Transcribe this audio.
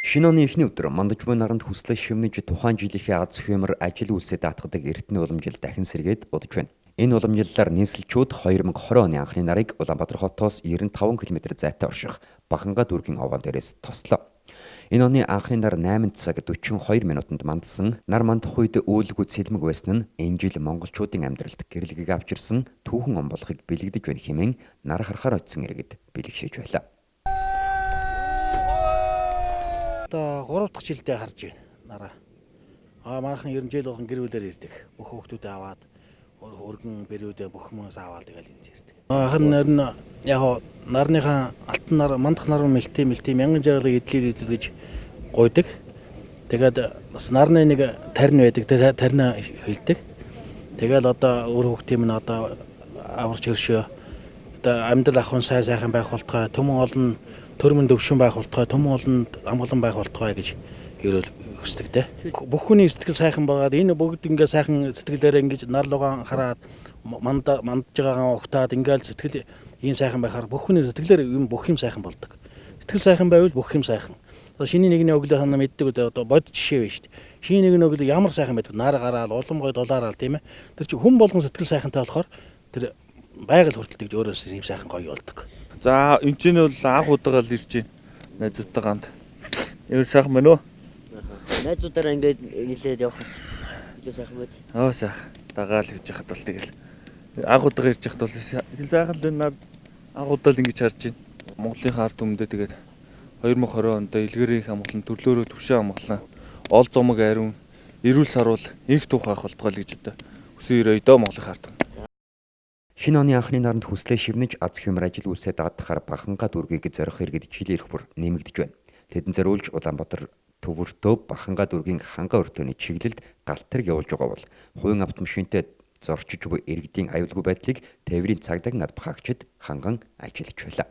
Шинэ оны эхний өдөр Мандаж буй наранд хүслээ шивнэж тухайн жилийнхээ аз хэмээр ажил үйлсээ даатгадаг Эрдэнэ уламжил дахин сэргээд удаж байна. Энэ уламжлалаар нийслэлчүүд 2020 оны анхны нарыг Улаанбаатар хотоос 95 км зайтай орших Баханга дүүргийн овоон дээрээс тослоо. Энэ оны анхны нар 8 цаг 42 минутанд мандсан нар мандах үед үүлгүй цэлмэг байсан нь энэ жил монголчуудын амьдралд гэрлэгийг авчирсан түүхэн он болохыг бэлэгдэж байна хэмээн нар харахаар очисон иргэд бэлэгшээж байлаа. 3 дахь жилдээ харж байна нараа. Манайхан ер нь жил болгон гэр бүлээр ирдэг. Бүх хүүхдүүдээ аваад өргөн бэрүүдээ бүх хүмүүс аваад тэгэл энэ ирдэг. Харин яг нарныхаа алтан нар мандах нар мэлтэй мянган жаргалыг эдлэр идэл гэж гуйдаг. Тэгээд бас нарны нэг тарин байдаг. Тарина хэлдэг. Тэгэл одоо өөр хүүхдийн минь одоо аварч хөршөө одоо амьдрал ахын сайхан байх болтугай төмөн олон төрмөн төвшин байх болтугай төмөн олон амгалан байх болтугай гэж ерөөл хүсдэг те. Бүх хүний сэтгэл сайхан байгаад энэ бүгд ингээ сайхан сэтгэлээрээ ингэж нар лугаан хараад мандаж байгаагаа угтаад ингээл сэтгэл ийм сайхан байхаар бүх хүний сэтгэлээр юм бүх юм сайхан болдог. Сэтгэл сайхан байвал бүх юм сайхан. Шиний нэгний өглөө ханаа мэддэг одоо бод жишээ байна шүү дээ. Шиний нэгний өглөө ямар сайхан байдаг нар гараал улам гой дулаараа тийм ээ. Тэр чинь хүн болгон сэтгэл сайхантай болохоор тэр байгаль хүртэл тэгж өөрөөс ийм сайхан гоё болдог. За энэ ч нь бол анх удагаал ирж байна. Найзуудтай гамд. Ямар сайхан байна уу? Найзуудаараа ингээд нилээд явах илүү сайхан байд. Сайхан. Дагаал гэж яхад бол тэгэл анх удагаа ирж яхад бол хэл сайхан л над анх удаал ингэж харж байна. Монголын ард түмэндээ тэгээд 2020 онд илгэрийн их амгалан төрлөөрөө төвшин амгалан ол зомог ариун эрүүл саруул их тухайх болтгоо л гэж одоо өсөн ирээ доо Монголын ард түмэнд. Шинэ оны анхны наранд хүслээ шивнэж аз хэмээр ажил үйлсээ даатгахаар Баханга дүүргийг зорих иргэд жилийн ирэх бүр нэмэгдэж байна. Тэдэн зориулж Улаанбаатар төвөртөө Баханга дүүргийн ханга өртөөний чиглэлд галт тэрэг явуулж байгаа бол хувийн автомашинтай зорчиж буй иргэдийн аюулгүй байдлыг тээврийн цагдаагийн ад багаагчид ханган ажиллаж байлаа.